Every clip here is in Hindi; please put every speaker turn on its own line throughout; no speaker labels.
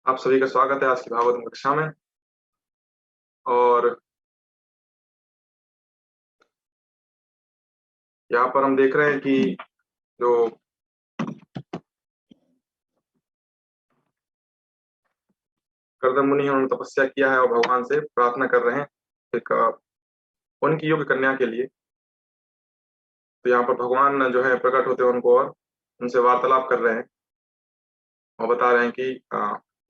आप सभी का स्वागत है आज की भागवतम कक्षा में। और यहाँ पर हम देख रहे हैं कि जो कर्दम मुनि हैं उन्होंने तपस्या किया है और भगवान से प्रार्थना कर रहे हैं एक उनकी योग्य कन्या के लिए। तो यहाँ पर भगवान जो है प्रकट होते हैं उनको और उनसे वार्तालाप कर रहे हैं और बता रहे हैं कि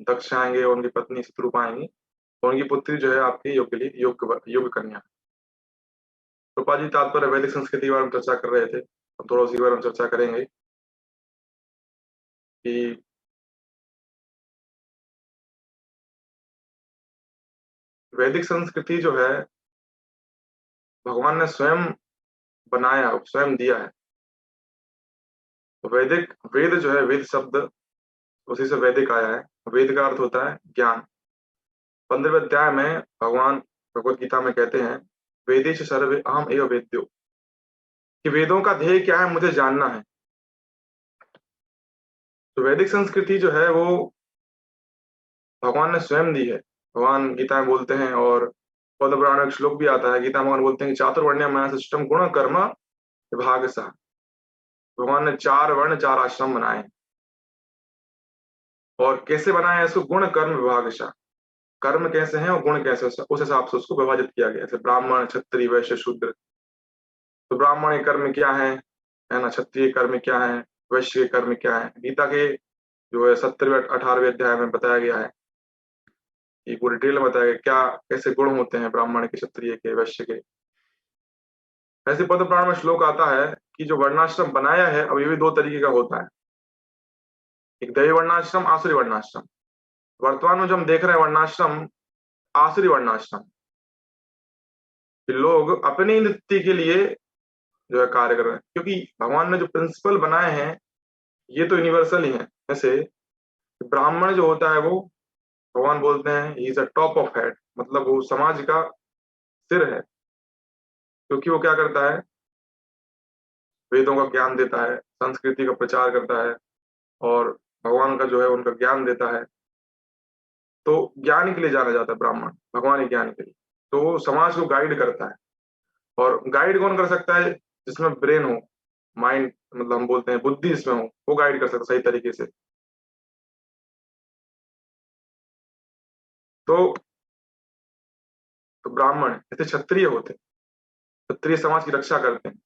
दक्ष आएंगे और उनकी पत्नी शत्रुपा आएंगी और उनकी पुत्री जो है आपके योग के लिए योग्य कन्या। रूपा जी तात्पर्य वैदिक संस्कृति के बारे में चर्चा कर रहे थे, हम थोड़ा उसी के बारे में चर्चा करेंगे कि वैदिक संस्कृति जो है भगवान ने स्वयं बनाया, स्वयं दिया है। तो वेद जो है, वेद शब्द उसी से वैदिक आया है। वेद का अर्थ होता है ज्ञान। 15वें अध्याय में भगवान भगवत गीता में कहते हैं वेदेश सर्वे अहम एवं वेद्यो, कि वेदों का ध्येय क्या है, मुझे जानना है। तो वैदिक संस्कृति जो है वो भगवान ने स्वयं दी है। भगवान गीता में बोलते हैं और पद्म पुराण में एक श्लोक भी आता है। गीता में भगवान बोलते हैं कि चातुर्वर्ण्य माया सिस्टम गुण कर्म विभाग सा। भगवान ने 4 वर्ण 4 आश्रम बनाए हैं। और कैसे बनाए हैं इसको? गुण कर्म विभाग सा। कर्म कैसे हैं और गुण कैसे, उस हिसाब से उसको विभाजित किया गया। जैसे ब्राह्मण, क्षत्रिय, वैश्य, शूद्र। तो ब्राह्मण के कर्म क्या है ना? क्षत्रिय कर्म क्या है? वैश्य के कर्म क्या है? गीता के जो है 17वें 18वें अध्याय में बताया गया है कि पूरी डिटेल में बताया गया क्या कैसे गुण होते हैं ब्राह्मण के, क्षत्रिय के, वैश्य के। ऐसे पद्म पुराण में श्लोक आता है कि जो वर्णाश्रम बनाया है अब ये भी 2 तरीके का होता है, एक दैवी वर्णाश्रम, आसुरी वर्णाश्रम। वर्तमान में जो हम देख रहे हैं वर्णाश्रम, आसुरी वर्णाश्रम, लोग अपनी नित्य के लिए जो है कार्य कर रहे हैं, क्योंकि भगवान ने जो प्रिंसिपल बनाए हैं ये तो यूनिवर्सल ही है। जैसे ब्राह्मण जो होता है वो भगवान बोलते हैं he is a top of head, मतलब वो समाज का सिर है, क्योंकि वो क्या करता है, वेदों का ज्ञान देता है, संस्कृति का प्रचार करता है और भगवान का जो है उनका ज्ञान देता है। तो ज्ञान के लिए जाना जाता है ब्राह्मण, भगवान के ज्ञान के लिए। तो वो समाज को गाइड करता है। और गाइड कौन कर सकता है? जिसमें ब्रेन हो, माइंड, मतलब हम बोलते हैं बुद्धि जिसमें हो, वो गाइड कर सकता है सही तरीके से। तो ब्राह्मण ऐसे क्षत्रिय होते हैं, क्षत्रिय समाज की रक्षा करते हैं।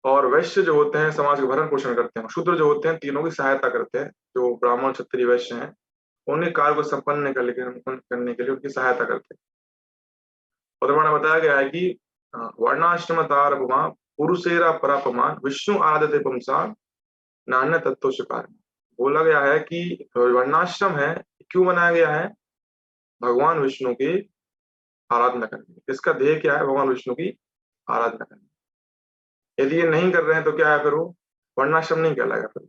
और वैश्य जो होते हैं समाज का भरण पोषण करते हैं। शूद्र जो होते हैं तीनों की सहायता करते हैं। जो ब्राह्मण, क्षत्रिय, वैश्य हैं उन्हें कार्य को संपन्न करने के लिए उनकी सहायता करते हैं। उदाहरण में बताया गया है कि वर्णाश्रम तारभुमा पुरुषेरा परापमान विष्णु आराधते पुंसा नान्य तत्व शिकार। बोला गया है कि वर्णाश्रम है क्यों बनाया गया है? भगवान विष्णु की आराधना करने। इसका ध्येय क्या है? भगवान विष्णु की आराधना करनी। यदि ये नहीं कर रहे हैं तो क्या है फिर? वो वर्णाश्रम नहीं कहलाएगा। फिर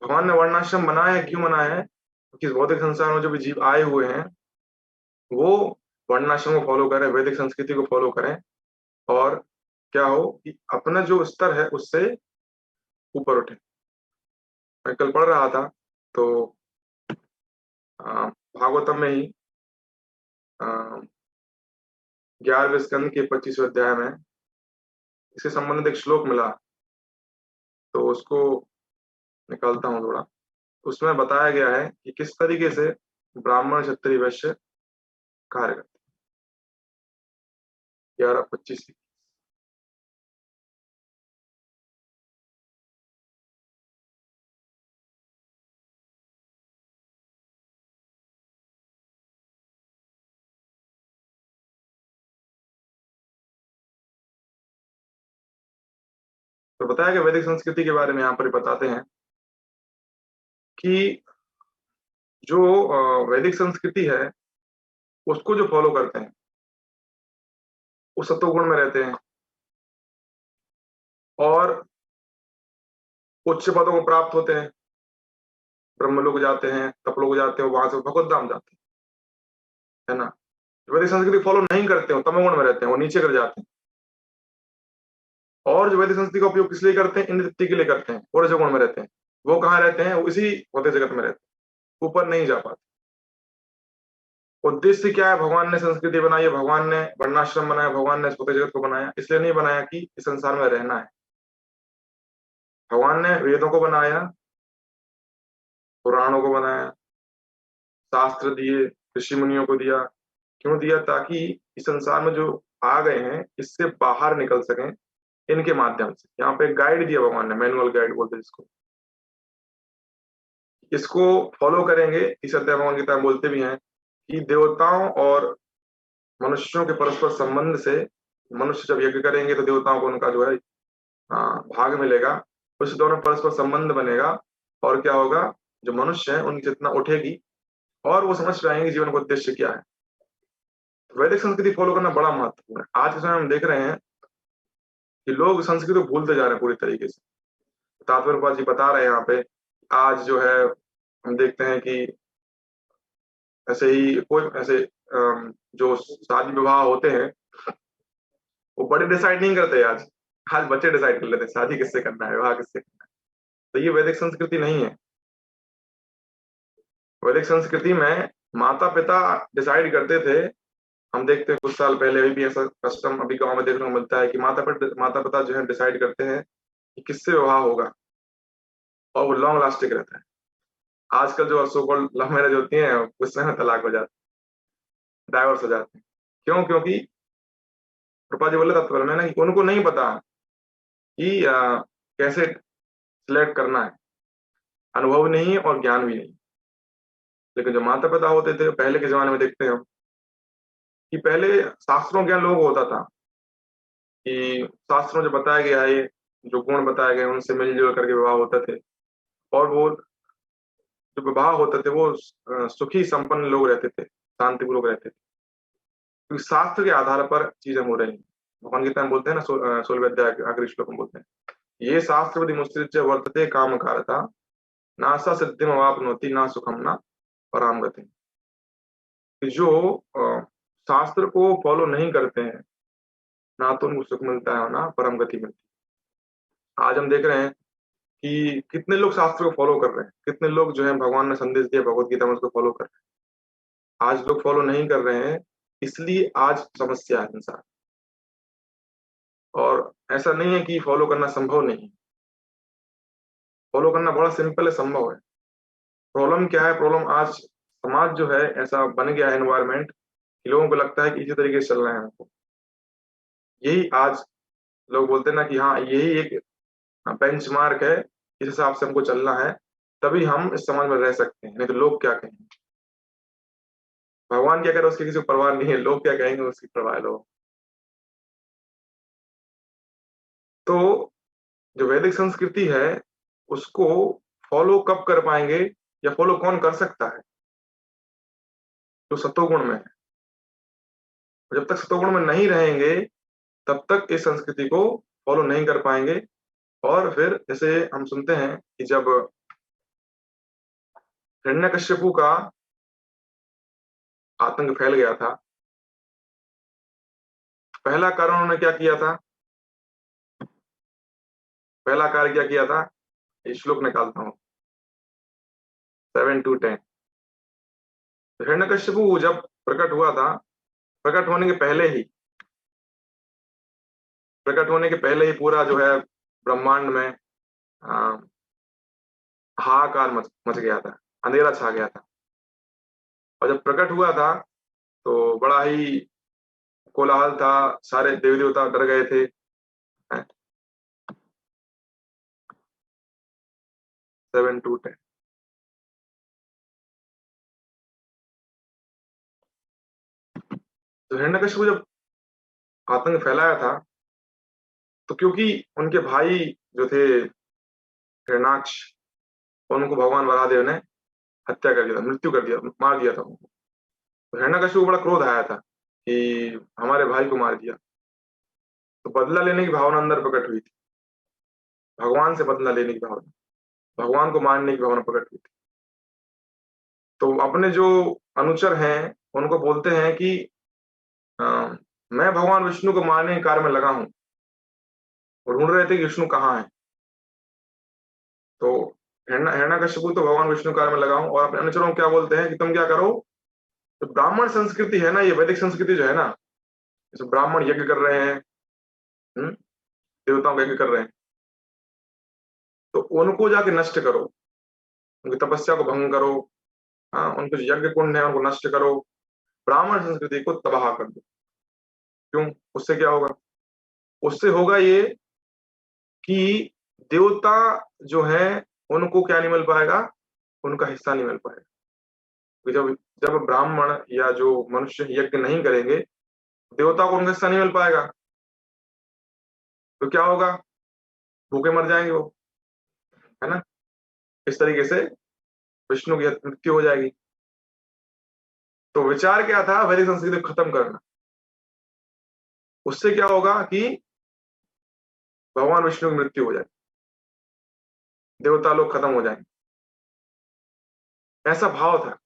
भगवान ने वर्णाश्रम बनाया है, क्यों बनाया है? क्योंकि भौतिक संसार में जो भी जीव आए हुए हैं वो वर्णाश्रम को फॉलो करें, वैदिक संस्कृति को फॉलो करें और क्या हो कि अपना जो स्तर है उससे ऊपर उठे। मैं कल पढ़ रहा था तो भागवतम में ही 11वें स्कंद के 25वें अध्याय में इससे संबंधित एक श्लोक मिला, तो उसको निकालता हूँ थोड़ा। उसमें बताया गया है कि किस तरीके से ब्राह्मण, क्षत्रिय, वैश्य कार्य करते हैं। 11:25। तो बताया गया वैदिक संस्कृति के बारे में यहाँ पर बताते हैं कि जो वैदिक संस्कृति है उसको जो फॉलो करते हैं वो सत्वगुण में रहते हैं और उच्च पदों को प्राप्त होते हैं। ब्रह्मलोक जाते हैं, तपलोक जाते हैं, वहां से भगवत धाम जाते हैं, है ना। वैदिक संस्कृति फॉलो नहीं करते हो, तमोगुण में रहते हैं, वो नीचे कर जाते हैं। और जो वैदिक संस्कृति का उपयोग किस लिए करते हैं? इंद्र तृप्ति के लिए करते हैं, और रजोगुण में रहते हैं। वो कहाँ रहते हैं? वो इसी भौतिक जगत में रहते हैं। ऊपर नहीं जा पाते। उद्देश्य क्या है? भगवान ने संस्कृति बनाई है, भगवान ने वर्णाश्रम बनाया, भगवान ने इस पूरे जगत को बनाया, इसलिए नहीं बनाया कि इस संसार में रहना है। भगवान ने वेदों को बनाया, पुराणों को बनाया, शास्त्र दिए, ऋषि मुनियों को दिया। क्यों दिया? ताकि इस संसार में जो आ गए हैं, इससे बाहर निकल सकें इनके माध्यम से। यहाँ पे एक गाइड दिया भगवान ने, मैनुअल गाइड बोलते हैं जिसको। इसको फॉलो करेंगे, इस अध्याय भगवान गीता में बोलते भी हैं कि देवताओं और मनुष्यों के परस्पर संबंध से, मनुष्य जब यज्ञ करेंगे तो देवताओं को उनका जो है भाग मिलेगा, उससे दोनों परस्पर संबंध बनेगा, और क्या होगा? जो मनुष्य है उनकी चेतना उठेगी और वो समझ पाएंगे जीवन का उद्देश्य क्या है। वैदिक संस्कृति फॉलो करना बड़ा महत्वपूर्ण है। आज के समय हम देख रहे हैं कि लोग संस्कृति को भूलते जा रहे हैं पूरी तरीके से। तात्पर्य जी बता रहे हैं यहाँ पे, आज जो है हम देखते हैं कि ऐसे ही कोई ऐसे जो शादी विवाह होते हैं वो बड़े डिसाइड नहीं करते आज। आज बच्चे डिसाइड कर लेते हैं शादी किससे करना है, विवाह किससे करना है। तो ये वैदिक संस्कृति नहीं है। वैदिक संस्कृति में माता पिता डिसाइड करते थे। हम देखते हैं कुछ साल पहले भी ऐसा कस्टम अभी गांव में देखने को मिलता है कि माता पिता जो है डिसाइड करते हैं कि किससे विवाह होगा, और वो लॉन्ग लास्टिंग रहता है। आजकल जो सो कॉल्ड लव मैरिज होती है उस समय तलाक हो जाती है, डाइवोर्स हो जाते हैं। क्यों? क्योंकि कृपा जी बोले तत्पर में ना कि उनको नहीं पता कि कैसे सिलेक्ट करना है, अनुभव नहीं है और ज्ञान भी नहीं। लेकिन जो माता पिता होते थे पहले के जमाने में देखते हैं हम कि पहले शास्त्रों ज्ञान लोगों को होता था कि शास्त्रों जो बताया गया है, जो गुण बताए गए उनसे मिलजुल करके विवाह होते थे, और वो जो विवाह होते थे वो सुखी संपन्न लोग रहते थे, शांतिपूर्वक लोग रहते थे, क्योंकि शास्त्र के आधार पर चीजें हो रही हैं। भगवान गीता में बोलते हैं ना, 16वें अध्याय के आखिरी श्लोक में बोलते हैं, ये शास्त्र मुत्सृज्य वर्तते काम कारता, नासा सिद्धिम अवाप्नोति ना सुखम ना पराम गति। जो शास्त्र को फॉलो नहीं करते हैं, ना तो उनको सुख मिलता है और ना परम गति मिलती है। आज हम देख रहे हैं कि कितने लोग शास्त्र को फॉलो कर रहे हैं, कितने लोग जो है भगवान ने संदेश दिया भगवत गीता में उसको फॉलो कर रहे हैं। आज लोग फॉलो नहीं कर रहे हैं, इसलिए आज समस्या है इंसान। और ऐसा नहीं है कि फॉलो करना संभव नहीं है, फॉलो करना बड़ा सिंपल है, संभव है। प्रॉब्लम क्या है? प्रॉब्लम आज समाज जो है ऐसा बन गया है एनवायरमेंट कि लोगों को लगता है कि इसी तरीके से चलना है हमको। यही आज लोग बोलते हैं ना कि हाँ यही एक बेंचमार्क है, इस हिसाब से हमको चलना है, तभी हम इस समाज में रह सकते हैं, नहीं तो लोग क्या कहेंगे। भगवान क्या करे उसकी किसी को परवाह नहीं है, लोग क्या कहेंगे उसकी परवाह है लोग। तो जो वैदिक संस्कृति है उसको फॉलो कब कर पाएंगे, या फॉलो कौन कर सकता है? जो सतोगुण में है। जब तक सतोगुण में नहीं रहेंगे तब तक इस संस्कृति को फॉलो नहीं कर पाएंगे। और फिर जैसे हम सुनते हैं कि जब हिरण्यकश्यपु का आतंक फैल गया था, पहला कारण उन्होंने क्या किया था? पहला कार्य क्या किया था? ये श्लोक निकालता हूं, 7-10। हिरण्यकश्यपु जब प्रकट हुआ था, प्रकट होने के पहले ही, पूरा जो है ब्रह्मांड में हाहाकार मच गया था, अंधेरा छा गया था। और जब प्रकट हुआ था तो बड़ा ही कोलाहल था, सारे देवी देवता डर गए थे। 7-10। तो हिरण्यकश्यप जब आतंक फैलाया था, तो क्योंकि उनके भाई जो थे हिरणाक्ष, उनको भगवान वराहदेव ने हत्या कर दिया था, मृत्यु कर दिया, मार दिया था उनको। तो हिरण्यकश्यप को बड़ा क्रोध आया था कि हमारे भाई को मार दिया। तो बदला लेने की भावना अंदर प्रकट हुई थी, भगवान से बदला लेने की भावना, भगवान को मारने की भावना प्रकट हुई थी। तो अपने जो अनुचर हैं उनको बोलते हैं कि अ, मैं भगवान विष्णु को मारने के कार्य में लगा हूं, और ढूंढ रहे थे कि विष्णु कहाँ है। तो हिरण्यकशिपु तो भगवान विष्णु कार्य में लगाऊं, और अपने अनुचरों को क्या बोलते हैं कि तुम क्या करो, तो ब्राह्मण संस्कृति है ना, ये वैदिक संस्कृति जो है ना, जैसे ब्राह्मण यज्ञ कर रहे हैं, देवताओं का यज्ञ कर रहे हैं, तो उनको जाके नष्ट करो, उनकी तपस्या को भंग करो, हाँ, उनके जो यज्ञ कुंड है उनको नष्ट करो, ब्राह्मण संस्कृति को तबाह कर दो। क्यों? उससे क्या होगा? उससे होगा ये कि देवता जो है उनको क्या नहीं मिल पाएगा, उनका हिस्सा नहीं मिल पाएगा। तो जब जब ब्राह्मण या जो मनुष्य यज्ञ नहीं करेंगे, देवता को उनका हिस्सा नहीं मिल पाएगा, तो क्या होगा? भूखे मर जाएंगे वो, है ना? इस तरीके से विष्णु की मृत्यु हो जाएगी। तो विचार क्या था? वैदिक संस्कृति को खत्म करना। उससे क्या होगा कि भगवान विष्णु की मृत्यु हो जाए, देवता लोग खत्म हो जाएंगे, ऐसा भाव था।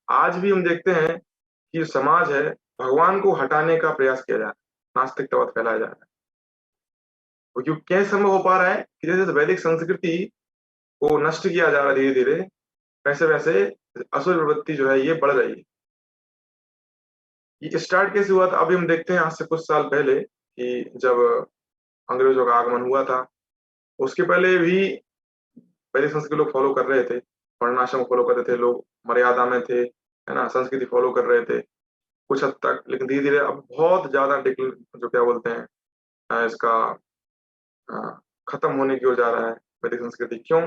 आज भी हम देखते हैं कि समाज है, भगवान को हटाने का प्रयास किया जा रहा है, नास्तिकतावाद फैलाया जा रहा है। तो क्यों कैसे संभव हो पा रहा है कि जैसे वैदिक संस्कृति को नष्ट किया जा रहा है धीरे धीरे, वैसे वैसे असुर प्रवृत्ति जो है ये बढ़ रही है। ये स्टार्ट कैसे हुआ था? अभी हम देखते हैं आज से कुछ साल पहले कि जब अंग्रेजों का आगमन हुआ था, उसके पहले भी वैदिक संस्कृति लोग फॉलो कर रहे थे, वर्णाश्रम फॉलो कर रहे थे, लोग मर्यादा में थे, है ना, संस्कृति फॉलो कर रहे थे कुछ हद तक। लेकिन धीरे धीरे अब बहुत ज्यादा जो क्या बोलते हैं, इसका खत्म होने की ओर जा रहा है वैदिक संस्कृति। क्यों?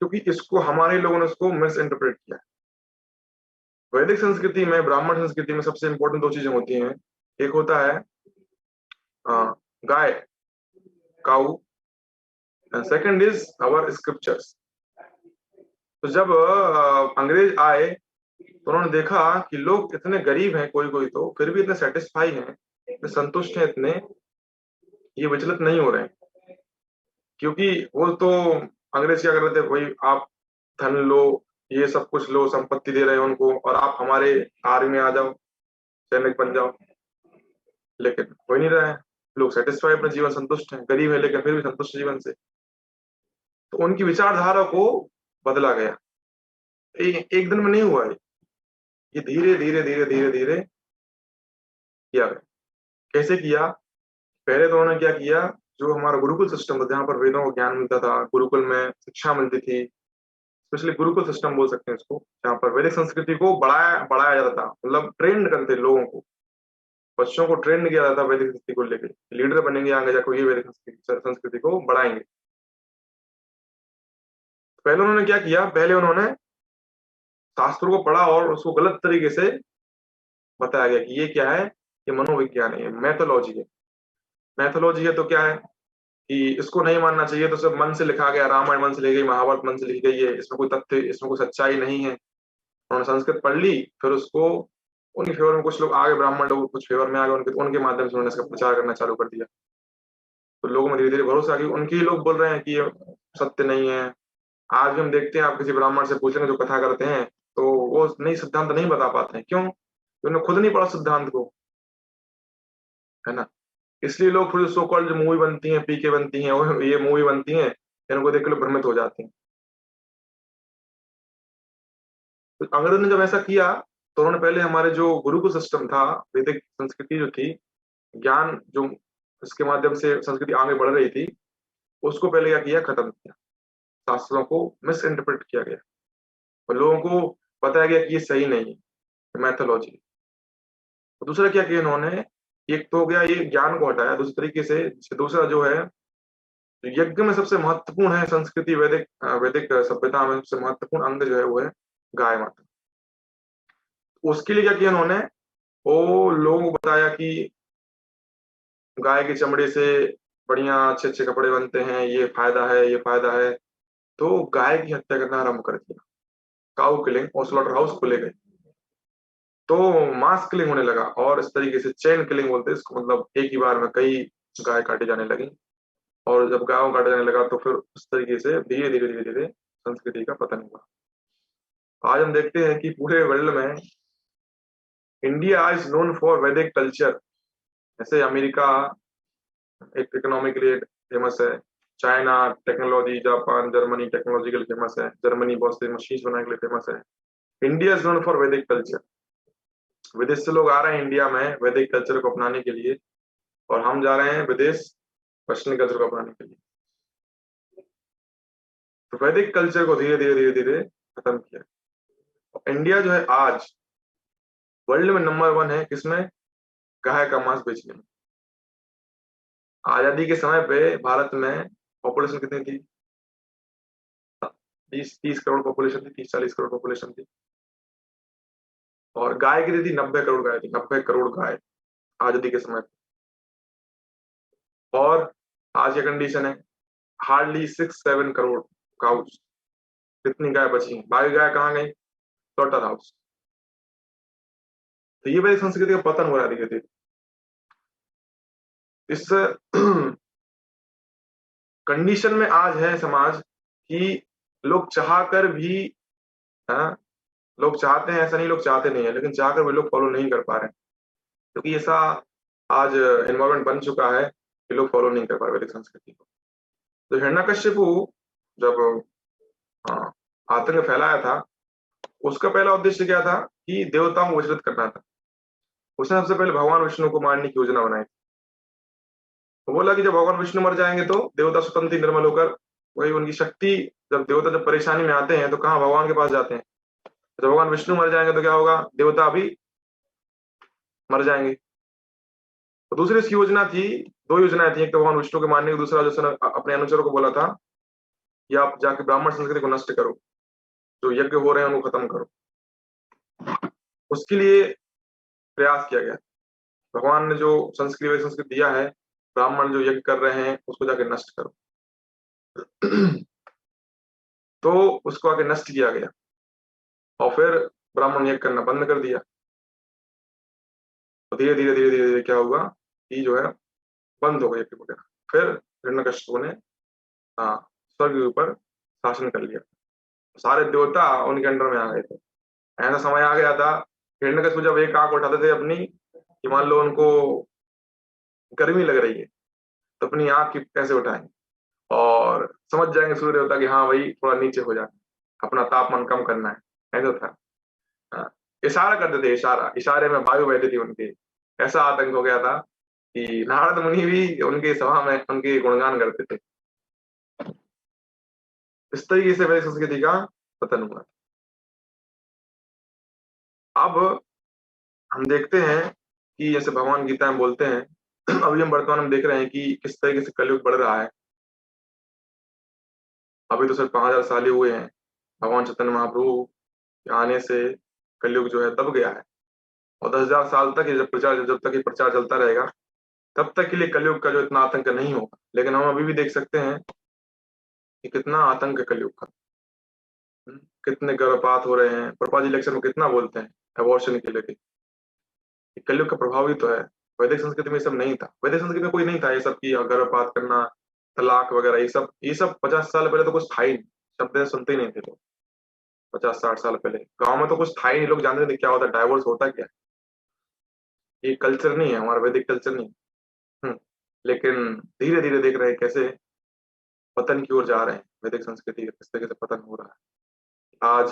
क्योंकि इसको हमारे लोगों ने इसको मिस इंटरप्रेट किया है। वैदिक संस्कृति में, ब्राह्मण संस्कृति में सबसे इंपॉर्टेंट दो चीजें होती हैं। एक होता है गाय, cow, and second is our scriptures. तो जब अंग्रेज आए तो उन्होंने देखा कि लोग इतने गरीब हैं, कोई कोई तो फिर भी इतने सेटिस्फाई हैं, इतने संतुष्ट हैं, इतने ये विचलित नहीं हो रहे हैं। क्योंकि वो तो अंग्रेज क्या कर रहे थे, भाई आप धन लो, ये सब कुछ लो, संपत्ति दे रहे हैं उनको, और आप हमारे आर्मी में आ जाओ, सैनिक बन जाओ। लेकिन हो ही नहीं रहा है, लोग सेटिस्फाई, अपने जीवन संतुष्ट हैं, गरीब है लेकिन फिर भी संतुष्ट जीवन से। तो उनकी विचारधारा को बदला गया। एक दिन में नहीं हुआ ये धीरे धीरे धीरे धीरे धीरे किया गया। कैसे किया? पहले तो उन्होंने क्या किया, जो हमारा गुरुकुल सिस्टम था, जहाँ पर वेदों को ज्ञान मिलता था, गुरुकुल में शिक्षा मिलती थी, स्पेशली गुरुकुल सिस्टम बोल सकते हैं इसको, जहाँ पर वैदिक संस्कृति को बढ़ाया बढ़ाया जाता था, मतलब ट्रेंड करते लोगों को, बच्चों को ट्रेंड किया जाता वैदिक संस्कृति को लेकर, लीडर बनेंगे आगे जाकर, ये वैदिक संस्कृति को बढ़ाएंगे। पहले उन्होंने क्या किया, पहले उन्होंने शास्त्रों को पढ़ा और उसको गलत तरीके से बताया गया कि ये क्या है, ये मनोविज्ञान है, ये मैथोलॉजी है। मैथोलॉजी है तो क्या है कि इसको नहीं मानना चाहिए, तो सब मन से लिखा गया, रामायण मन से लिखी गई, महाभारत मन से लिखी गई है, इसमें कोई तथ्य, इसमें कोई सच्चाई नहीं है। उन्होंने संस्कृत पढ़ ली, फिर उसको उनके फेवर में कुछ लोग आगे, ब्राह्मण लोग कुछ फेवर में आ गए, उनके माध्यम से उन्होंने इसका प्रचार करना चालू कर दिया। तो लोगों में धीरे धीरे भरोसा आ गया, उनके ही लोग बोल रहे हैं कि ये सत्य नहीं है। आज भी हम देखते हैं, आप किसी ब्राह्मण से पूछेंगे जो कथा करते हैं, तो वो नई सिद्धांत नहीं बता पाते हैं। क्यों? उन्होंने खुद नहीं पढ़ा सिद्धांत को, है ना। इसलिए लोग फिर सो कॉल्ड जो मूवी बनती है, पीके बनती है, ये मूवी बनती है, इनको देख के लोग भ्रमित हो जाते हैं। तो अंग्रेजों ने जब ऐसा किया, तो उन्होंने पहले हमारे जो गुरुकुल सिस्टम था, वैदिक संस्कृति जो थी, ज्ञान जो इसके माध्यम से संस्कृति आगे बढ़ रही थी, उसको पहले क्या किया, खत्म किया। शास्त्रों को मिस इंटरप्रेट किया गया और लोगों को बताया गया कि ये सही नहीं है, मैथोलॉजी। तो दूसरा क्या किया इन्होंने, एक तो हो गया ये ज्ञान को हटाया, दूसरे तरीके से दूसरा जो है, जो यज्ञ में सबसे महत्वपूर्ण है संस्कृति, वैदिक वैदिक सभ्यता में सबसे महत्वपूर्ण अंग जो है वो है गाय माता। उसके लिए क्या किया उन्होंने, वो लोगों को बताया कि गाय के चमड़े से बढ़िया अच्छे अच्छे कपड़े बनते हैं, ये फायदा है, ये फायदा है। तो गाय की हत्या करना आरंभ कर दिया, काउ किलिंग, और स्लॉटर हाउस खुले गए, तो मास किलिंग होने लगा। और इस तरीके से चेन किलिंग बोलते हैं इसको, मतलब एक ही बार में कई गाय काटी जाने लगी। और जब गायों काटा जाने लगा, तो फिर उस तरीके से धीरे धीरे धीरे धीरे संस्कृति का पतन हुआ। आज हम देखते हैं कि पूरे वर्ल्ड में इंडिया इज नोन फॉर वैदिक कल्चर। जैसे अमेरिका एक इकोनॉमी के लिए फेमस है, China technology, Japan, Germany technology के लिए फेमस है। जर्मनी बहुत से मशीन बनाने के लिए फेमस है। इंडिया इज नोन फॉर वैदिक कल्चर। विदेश से लोग आ रहे हैं इंडिया में वैदिक कल्चर को अपनाने के लिए, और हम जा रहे हैं विदेश वेस्टर्न कल्चर को अपनाने के लिए। तो वैदिक कल्चर को धीरे धीरे धीरे धीरे खत्म किया। इंडिया जो है आज वर्ल्ड में नंबर 1 है किसमें? गाय का मांस बेचने में। आजादी के समय पे भारत में पॉपुलेशन कितनी थी? 30 करोड़ पॉपुलेशन थी, 30-40 करोड़ पॉपुलेशन थी। और गाय कितनी थी? 90 करोड़ गाय थी, 90 करोड़ गाय आजादी के समय पे। और आज की कंडीशन है हार्डली 6-7 करोड़ काउस। कितनी गाय बची हैं? बाकी गाय कहाँ गई? Slaughter house. तो ये वैदिक संस्कृति का पतन हो रहा है धीरे धीरे। इस कंडीशन में आज है समाज कि लोग चाहकर भी, हाँ, लोग चाहते हैं, ऐसा नहीं लोग चाहते नहीं है, लेकिन चाहकर भी लोग फॉलो नहीं कर पा रहे हैं, क्योंकि ऐसा आज एनवायरमेंट बन चुका है कि लोग फॉलो नहीं कर पा रहे वैदिक संस्कृति को। तो हिरण्यकश्यपु जब आतंक फैलाया था, उसका पहला उद्देश्य क्या था? कि देवताओं को विचलित करना था। उसने सबसे पहले भगवान विष्णु को मारने की योजना बनाई थी। वो बोला कि जब भगवान विष्णु मर जाएंगे तो देवता स्वतंत्र ही निर्मल होकर, वही उनकी शक्ति, जब देवता जब परेशानी में आते हैं तो कहाँ भगवान के पास जाते हैं। जब भगवान विष्णु मर जाएंगे तो क्या होगा? देवता भी मर जाएंगे। तो दूसरी इसकी योजना थी, 2 योजनाएं थी। एक तो भगवान विष्णु के मारने की, दूसरा जो उसने अपने अनुचरों को बोला था कि आप जाके ब्राह्मण संस्कृति को नष्ट करो, जो यज्ञ हो रहे हैं उनको खत्म करो। उसके लिए प्रयास किया गया। भगवान ने जो संस्कृति दिया है, ब्राह्मण जो यज्ञ कर रहे हैं उसको जाके नष्ट करो। तो उसको आके नष्ट किया गया और फिर ब्राह्मण यज्ञ करना बंद कर दिया। तो धीरे धीरे धीरे धीरे धीरे क्या हुआ कि जो है बंद हो गए यज्ञ वगैरह। फिर हिरण्यकश्यप ने स्वर्ग के ऊपर शासन कर लिया। सारे देवता उनके अंडर में आ गए थे। ऐसा समय आ गया था, हिरण्यकश्यप जब एक आंख उठाते थे अपनी, कि मान लो उनको गर्मी लग रही है, तो अपनी आंख की कैसे उठाएं और समझ जाएंगे सूर्य देवता कि हाँ भाई थोड़ा नीचे हो जाए, अपना तापमान कम करना है। ऐसा था। इशारा करते थे, इशारे में वायु बहती थी उनके। ऐसा आतंक हो गया था कि नारद मुनि भी उनके सभा में उनके गुणगान करते थे। इस तरीके से वैदिक संस्कृति का पतन हुआ। अब हम देखते हैं कि जैसे भगवान गीता में बोलते हैं, अभी हम वर्तमान में देख रहे हैं कि किस तरीके से कलयुग बढ़ रहा है। अभी तो सिर्फ 5000 साल ही हुए हैं भगवान चैतन्य महाप्रभु के आने से, कलयुग जो है दब गया है। और 10,000 साल तक जब तक ये प्रचार चलता रहेगा, तब तक के लिए कलयुग का जो इतना आतंक नहीं होगा। लेकिन हम अभी भी देख सकते हैं कि कितना आतंक है कलयुग का। कितने गर्भपात हो रहे हैं। प्रभुपाद जी लेक्चर में कितना बोलते हैं अबॉर्शन के लेके। कलयुग का प्रभाव ही तो है। वैदिक संस्कृति में ये सब नहीं था। वैदिक संस्कृति में कोई नहीं था ये सब की गर्भपात करना, तलाक वगैरह, ये सब 50 साल पहले तो कुछ था ही नहीं। शब्द सुनते ही नहीं थे लोग। 50-60 साल पहले गांव में तो कुछ था ही नहीं, लोग जानते नहीं क्या होता, डाइवोर्स होता क्या है। ये कल्चर नहीं है हमारा, वैदिक कल्चर नहीं। लेकिन धीरे धीरे देख रहे हैं कैसे पतन की ओर जा रहे हैं वैदिक संस्कृति का, किस तरीके से पतन हो रहा है। आज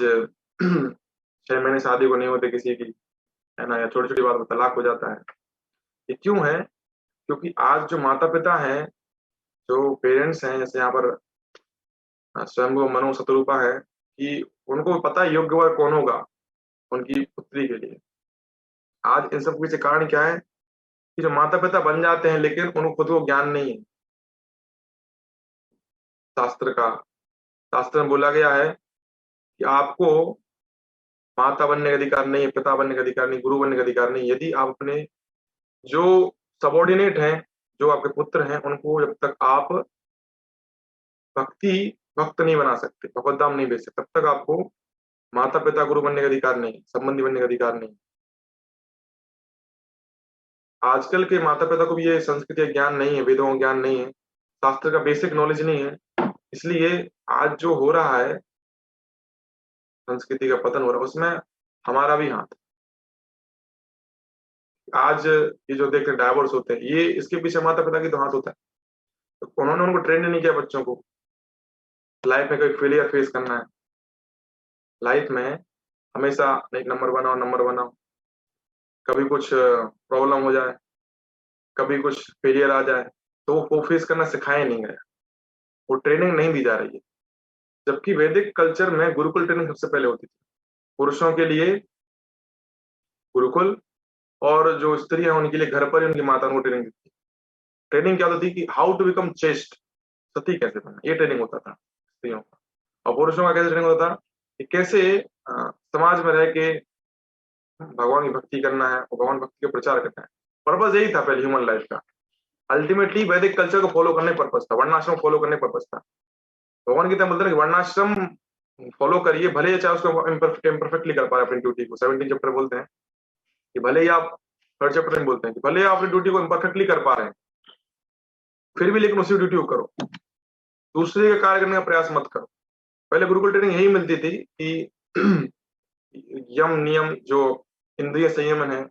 6 महीने शादी को नहीं होते किसी की, है ना, या छोटी छोटी बात में तलाक हो जाता है। ये क्यों है? क्योंकि आज जो माता पिता हैं, जो पेरेंट्स हैं, जैसे यहाँ पर स्वयं मनु शतरूपा है, कि उनको पता है योग्य वर कौन होगा उनकी पुत्री के लिए। आज इन सब के पीछे कारण क्या है कि जो माता पिता बन जाते हैं लेकिन उनको खुद को ज्ञान नहीं है शास्त्र का। शास्त्र में बोला गया है कि आपको माता बनने का अधिकार नहीं है, पिता बनने का अधिकार नहीं, गुरु बनने का अधिकार नहीं, यदि आप अपने जो सबॉर्डिनेट हैं, जो आपके पुत्र हैं, उनको जब तक आप भक्ति भक्त नहीं बना सकते, भगवत धाम नहीं भेज सकते, तब तक आपको माता पिता गुरु बनने का अधिकार नहीं, संबंधी बनने का अधिकार नहीं। आजकल के माता पिता को भी ये संस्कृति का ज्ञान नहीं है, वेदों का ज्ञान नहीं है, शास्त्र का बेसिक नॉलेज नहीं है। इसलिए आज जो हो रहा है संस्कृति का पतन हो रहा है, उसमें हमारा भी हाथ। आज ये जो देखते हैं डाइवोर्स होते हैं, ये इसके पीछे माता पिता की तो हाथ होता है। तो उन्होंने उनको ट्रेन नहीं किया बच्चों को। लाइफ में कोई फेलियर फेस करना है, लाइफ में हमेशा एक नंबर बनाओ, नंबर बनाओ। कभी कुछ प्रॉब्लम हो जाए, कभी कुछ फेलियर आ जाए, तो वो फेस करना सिखाया नहीं गया, वो ट्रेनिंग नहीं दी जा रही है। जबकि वैदिक कल्चर में गुरुकुल ट्रेनिंग सबसे पहले होती थी। पुरुषों के लिए गुरुकुल, और जो स्त्रियां हैं उनके लिए घर पर ही उनकी माता को ट्रेनिंग दी थी। ट्रेनिंग क्या होती थी कि हाउ टू बिकम चेस्ट, सती कैसे बनना, ये ट्रेनिंग होता था स्त्रियों का। और पुरुषों का कैसे ट्रेनिंग होता था कि कैसे समाज में रह के भगवान की भक्ति करना है और भगवान भक्ति का प्रचार करना है। पर्पज यही था पहले ह्यूमन लाइफ का। अल्टीमेटली वैदिक कल्चर को फॉलो करने पर्पज था, वर्णाश्रम फॉलो करने पर्पज था। भगवान गीता में बोलते हैं कि वर्णाश्रम फॉलो करिए, भले ही चाहे उसको इम्परफेक्टली कर पा रहे अपनी ड्यूटी को। 17 चैप्टर बोलते हैं कि भले ही आप, थर्ड चैप्टर में बोलते हैं कि भले ही आप अपनी ड्यूटी को इम्परफेक्टली कर पा रहे हैं, फिर भी लेकिन उसी ड्यूटी को करो, दूसरे का कार्य करने का प्रयास मत करो। पहले गुरुकुल ट्रेनिंग यही मिलती थी कि यम नियम जो इंद्रिय संयमन है,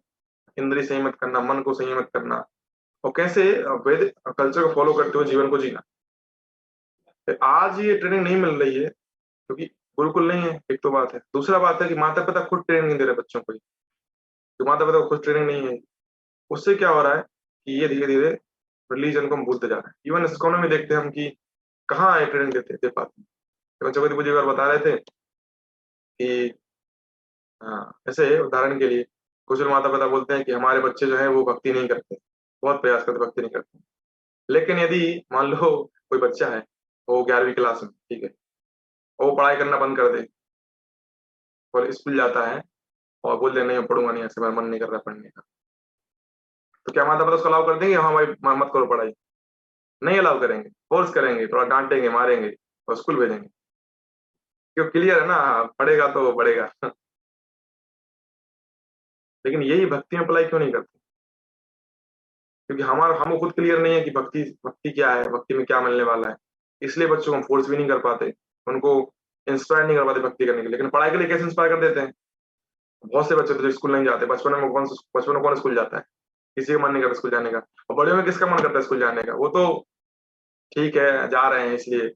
इंद्रिय संयमित करना, मन को संयमित करना, और कैसे वैदिक कल्चर को फॉलो करते हुए जीवन को जीना। आज ये ट्रेनिंग नहीं मिल रही है क्योंकि गुरुकुल नहीं है, एक तो बात है। दूसरा बात है कि माता पिता खुद ट्रेनिंग नहीं दे रहे बच्चों को, तो माता पिता को खुद ट्रेनिंग नहीं है। उससे क्या हो रहा है कि ये धीरे धीरे रिलीजन को हम भूलते जा रहे हैं। इवन इस्कॉन में देखते हैं हम कि कहाँ ये ट्रेनिंग दे पाते हैं। जगत पूजी बता रहे थे कि ऐसे उदाहरण के लिए कुछ लोग माता पिता बोलते हैं कि हमारे बच्चे जो है वो भक्ति नहीं करते, बहुत प्रयास करते भक्ति नहीं करते। लेकिन यदि मान लो कोई बच्चा है, वो 11वीं क्लास में, ठीक है, और वो पढ़ाई करना बंद कर दे और स्कूल जाता है और बोल दे नहीं मैं पढ़ूंगा नहीं, ऐसे मेरा मन नहीं कर रहा पढ़ने का, तो क्या माता पिता उसको अलाउ कर देंगे? हाँ भाई मत करो पढ़ाई? नहीं अलाउ करेंगे, फोर्स करेंगे, थोड़ा डांटेंगे, मारेंगे और स्कूल भेजेंगे। क्यों? क्लियर है ना, पढ़ेगा तो बढ़ेगा। लेकिन यही भक्ति में अप्लाई क्यों नहीं करते? क्योंकि हमारा हमको खुद क्लियर नहीं है कि भक्ति भक्ति क्या है, भक्ति में क्या मिलने वाला है। इसलिए बच्चों को हम फोर्स भी नहीं कर पाते, उनको इंस्पायर नहीं कर पाते भक्ति करने के लिए। लेकिन पढ़ाई के लिए कैसे इंस्पायर कर देते हैं? बहुत से बच्चे तो जो स्कूल नहीं जाते, बचपन में कौन स्कूल जाता है? किसी का मन नहीं करता स्कूल जाने का। और बड़े में किसका मन करता है स्कूल जाने का? वो तो ठीक है जा रहे हैं इसलिए।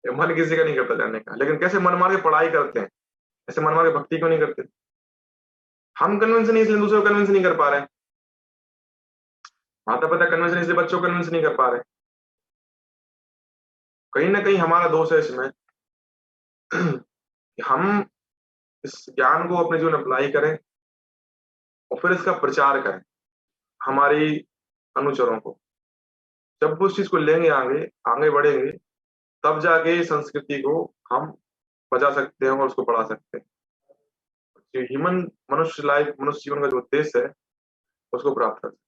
मन किसी का नहीं करता जाने का। लेकिन कैसे मन मार के पढ़ाई करते हैं, ऐसे मन मार के भक्ति क्यों नहीं करते? हम कन्विंस नहीं, इसलिए दूसरे को कन्विंस नहीं कर पा रहे हैं। माता पिता कन्विंस नहीं, इसलिए बच्चों को कन्विंस नहीं कर पा रहे। कहीं ना कहीं हमारा दोष है इसमें कि हम इस ज्ञान को अपने जीवन में अप्लाई करें और फिर इसका प्रचार करें हमारी अनुचरों को। जब वो उस चीज को लेंगे, आगे आगे बढ़ेंगे, तब जाके इस संस्कृति को हम बचा सकते हैं और उसको बढ़ा सकते हैं। जो ह्यूमन मनुष्य लाइफ, मनुष्य जीवन का जो उद्देश्य है उसको प्राप्त कर सकते हैं।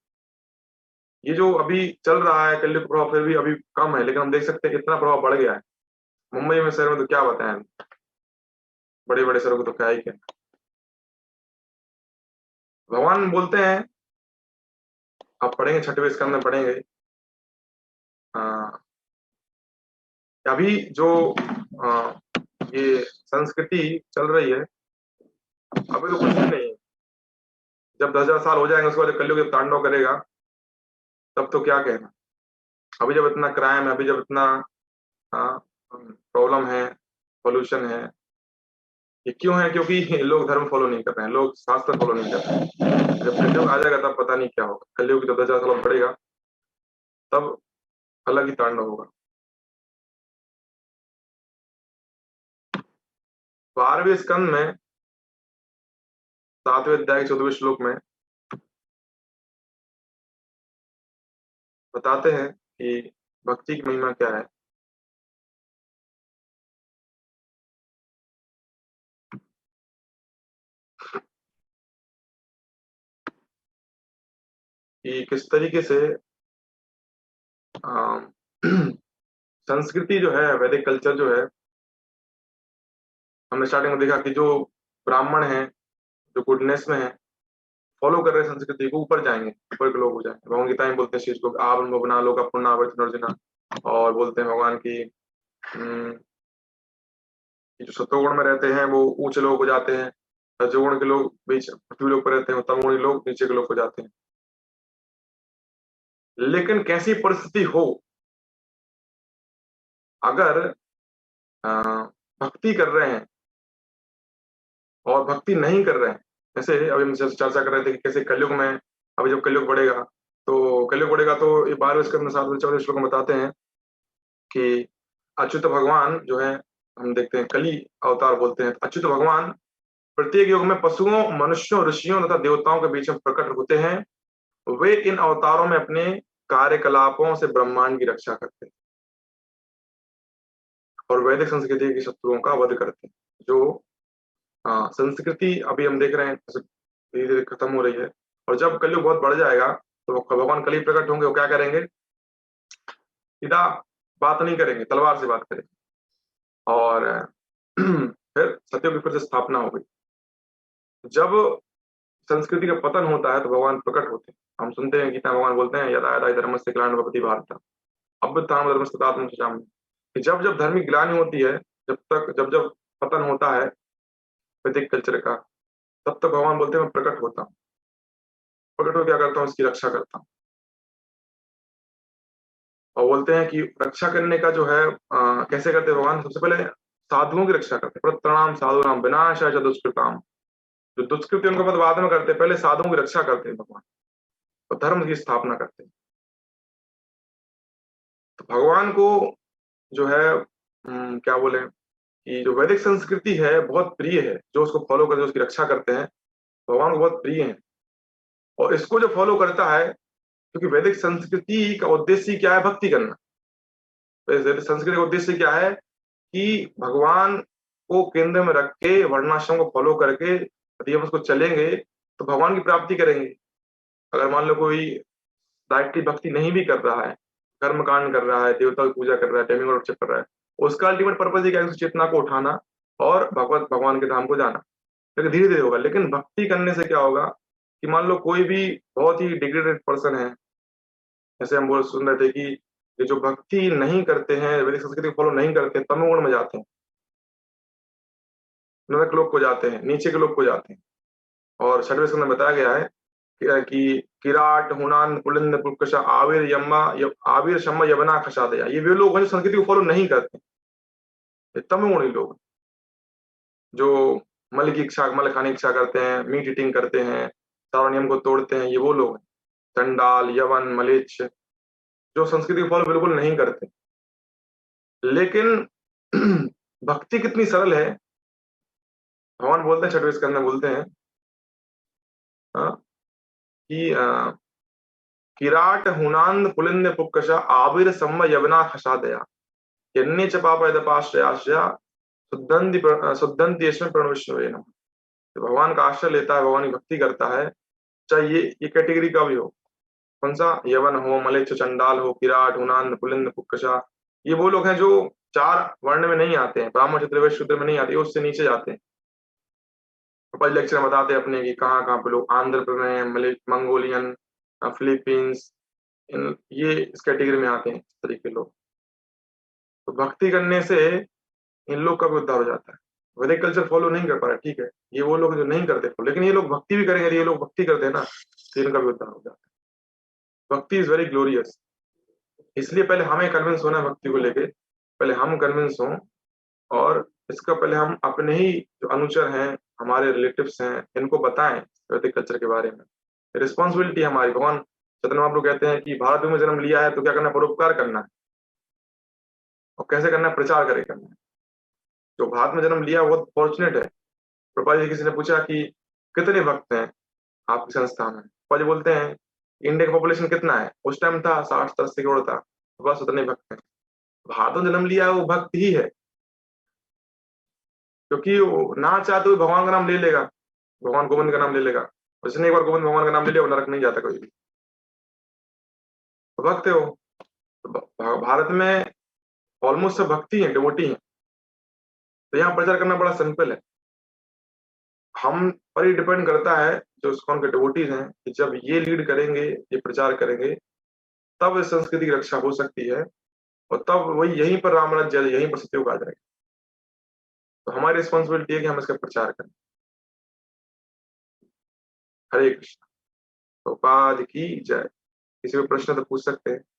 ये जो अभी चल रहा है कलयुग प्रभाव फिर भी अभी कम है, लेकिन हम देख सकते हैं इतना प्रभाव बढ़ गया है। मुंबई में शहर में तो क्या बताएं, बड़े बड़े शहरों को तो क्या ही क्या। भगवान बोलते हैं, आप पढ़ेंगे 6वें स्कंद में पढ़ेंगे, अभी जो ये संस्कृति चल रही है, अभी तो कुछ भी नहीं है। जब 10,000 साल हो जाएंगे उसके बाद कलयुग जब तांडव करेगा, तब तो क्या कहना। अभी जब इतना क्राइम है, अभी जब इतना प्रॉब्लम है, पोल्यूशन है, ये क्यों है? क्योंकि लोग धर्म फॉलो नहीं कर रहे हैं, लोग शास्त्र फॉलो नहीं कर रहे हैं। जब कलयुग आ जाएगा तब पता नहीं क्या होगा। कलयुग जब 10,000 साल बढ़ेगा तब अलग ही तांडव होगा। 12वें स्कंद में 7वें अध्याय के 14वें श्लोक में बताते हैं कि भक्ति की महिमा क्या है। कि किस तरीके से संस्कृति जो है, वैदिक कल्चर जो है, हमने स्टार्टिंग में देखा कि जो ब्राह्मण है, जो गुडनेस में है, फॉलो कर रहे हैं संस्कृति को, ऊपर जाएंगे, ऊपर के लोग हो जाएंगे। भगवान गीता में बोलते हैं चीज को, आप उनको बना लो का पुण्य। और बोलते हैं भगवान की कि जो सत्वगुण में रहते हैं वो ऊंचे लोग हो जाते हैं, रजोगुण के लोग बीच पृथ्वी लोग पर रहते हैं, तमोगुणी लोग नीचे के लोग हो जाते हैं। लेकिन कैसी परिस्थिति हो, अगर अ, भक्ति कर रहे हैं और भक्ति नहीं कर रहे हैं, जैसे अभी हम चर्चा कर रहे थे कि कैसे कलयुग में, अभी जब कलयुग बढ़ेगा तो ये 12वें स्कंद में 7वें 14वें श्लोक में बताते हैं कि अच्युत भगवान जो है, हम देखते हैं कली अवतार बोलते हैं, अच्युत भगवान प्रत्येक युग में पशुओं, मनुष्यों, ऋषियों तथा देवताओं के बीच में प्रकट होते हैं। वे इन अवतारों में अपने कार्यकलापों से ब्रह्मांड की रक्षा करते हैं और वैदिक संस्कृति के शत्रुओं का वध करते हैं। जो संस्कृति अभी हम देख रहे हैं धीरे धीरे खत्म हो रही है, और जब कलयुग बहुत बढ़ जाएगा तो भगवान कली प्रकट होंगे, वो क्या करेंगे, सीधा बात नहीं करेंगे, तलवार से बात करेंगे, और फिर सत्य की फिर से स्थापना हो गई। जब संस्कृति का पतन होता है तो भगवान प्रकट होते हैं। हम सुनते हैं, गीता भगवान बोलते हैं, यदा यदा धर्मस्य ग्लानिर्भवति भारत अभ्युत्थानं धर्मस्य सृजाम्यहम्, कि जब जब धर्म की ग्लानि होती है, जब जब पतन होता है वैदिक कल्चर का, तब तक भगवान बोलते हैं मैं प्रकट होता हूँ, प्रकट हो क्या करता हूँ, इसकी रक्षा करता हूँ। और बोलते हैं कि रक्षा करने का जो है कैसे करते हैं भगवान, सबसे पहले साधुओं की रक्षा करते हैं, प्रतणाम साधूनां विनाशाय च दुष्कृताम्, जो दुष्कृत्य उनका पद बाद में करते हैं, पहले साधुओं की रक्षा करते हैं भगवान, और धर्म की स्थापना करते हैं। तो भगवान को जो है क्या बोले कि जो वैदिक संस्कृति है बहुत प्रिय है, जो उसको फॉलो करते हैं, उसकी रक्षा करते हैं, भगवान को बहुत प्रिय है। और इसको जो फॉलो करता है, क्योंकि वैदिक संस्कृति का उद्देश्य क्या है, भक्ति करना। वैदिक संस्कृति का उद्देश्य क्या है कि भगवान को केंद्र में रख के वर्णाश्रम को फॉलो करके यदि हम उसको चलेंगे तो भगवान की प्राप्ति करेंगे। अगर मान लो कोई डायरेक्टली भक्ति नहीं भी कर रहा है, कर्म कांड कर रहा है, देवता की पूजा कर रहा है, डेमिगॉड वर्शिप कर रहा है, उसका अल्टीमेट पर्पज ये क्या है, उस चेतना को उठाना और भगवान के धाम को जाना। लेकिन धीरे धीरे होगा। लेकिन भक्ति करने से क्या होगा कि मान लो कोई भी बहुत ही डिग्रेडेड पर्सन है, जैसे हम बोल सुन रहे थे कि ये जो भक्ति नहीं करते हैं, वैदिक संस्कृति को फॉलो नहीं करते, तमोगुण में जाते हैं, नरक लोक को जाते हैं, नीचे के लोग को जाते हैं। और छठवें स्कंद में बताया गया है कि किराट हुनान पुलिंद पुष्कष आविर शम्मा यवना खसादया, ये वे लोग हैं जो संस्कृति को फॉलो नहीं करते, ये तमोगुणी लोग, जो मल की इच्छा, मल खाने की इच्छा करते हैं, मीट ईटिंग करते हैं, सारा नियम को तोड़ते हैं, ये वो लोग हैं। चंडाल, यवन, मलेच्छ, जो संस्कृति को फॉलो बिल्कुल नहीं करते। लेकिन भक्ति कितनी सरल है, भगवान बोलते हैं छठवें स्कंद में बोलते हैं कि किराट हुनान पुलिंद पुक्कष आविर सम्म यवना खसादया यन्ने च पाप यदपाश्रयाश्रया शुद्धंति यस्मिन् प्रणविष्णुवे नमः। तो भगवान का आश्रय लेता है, भगवान की भक्ति करता है, चाहे ये कैटेगरी का भी हो, कौन सा, यवन हो, मलेच्छ, चंडाल हो, किराट हुनान पुलिंद पुक्कषा, ये वो लोग हैं जो 4 वर्ण में नहीं आते हैं, ब्राह्मण क्षत्रिय वैश्य शूद्र में नहीं आते, उससे नीचे जाते हैं। तो लेक्चर में बताते हैं अपने कि कहाँ कहाँ पे लोग, आंध्र प्रदेश, मंगोलियन, फिलीपींस, ये इस कैटेगरी में आते हैं, इस तरीके के लोग। तो भक्ति करने से इन लोग का भी उद्धार हो जाता है। वैदिक कल्चर फॉलो नहीं कर पा रहा, ठीक है, ये वो लोग जो नहीं करते, लेकिन ये लोग भक्ति भी करेंगे, ये लोग भक्ति करते हैं ना, तो इनका भी उद्धार हो जाता है। भक्ति इज वेरी ग्लोरियस। इसलिए पहले हमें कन्विंस होना है भक्ति को लेके, पहले हम कन्विंस हों, और इसका पहले हम अपने ही जो अनुचर हैं, हमारे रिलेटिव्स हैं, इनको बताएं वैदिक कल्चर के बारे में। रिस्पॉन्सिबिलिटी हमारी, भगवान चैतन्य महाप्रभु कहते हैं कि भारत में जन्म लिया है तो क्या करना है, परोपकार करना है। और कैसे करना है, प्रचार करके करना है। जो भारत में जन्म लिया वो फॉर्चुनेट है। प्रभुपाद जी किसी ने पूछा कि कितने भक्त हैं आपकी संस्था में, प्रभुपाद जी बोलते हैं इंडिया का पॉपुलेशन कितना है, उस टाइम था 60 से 80 करोड़ था, बस उतने भक्त हैं। भारत में जन्म लिया वो भक्त ही है, क्योंकि वो ना चाहते हुए भगवान का नाम ले लेगा, भगवान गोविंद का नाम ले लेगा, जिसने एक बार गोविंद भगवान का नाम ले लिया वो नरक नहीं जाता कोई भी, तो भक्त है वो। तो भारत में ऑलमोस्ट सब भक्ति है, डिवोटी है। तो यहाँ प्रचार करना बड़ा सिंपल है, हम पर ही डिपेंड करता है जो इस्कॉन के डिवोटीज हैं, कि जब ये लीड करेंगे, ये प्रचार करेंगे, तब इस संस्कृति की रक्षा हो सकती है, और तब वही यहीं पर राम राज्य, यहीं पर सत्ययुग आ जाएगा। तो हमारी रिस्पॉन्सिबिलिटी है कि हम इसका प्रचार करें। हरे कृष्ण। प्रभुपाद की जय। किसी को प्रश्न तो पूछ सकते हैं।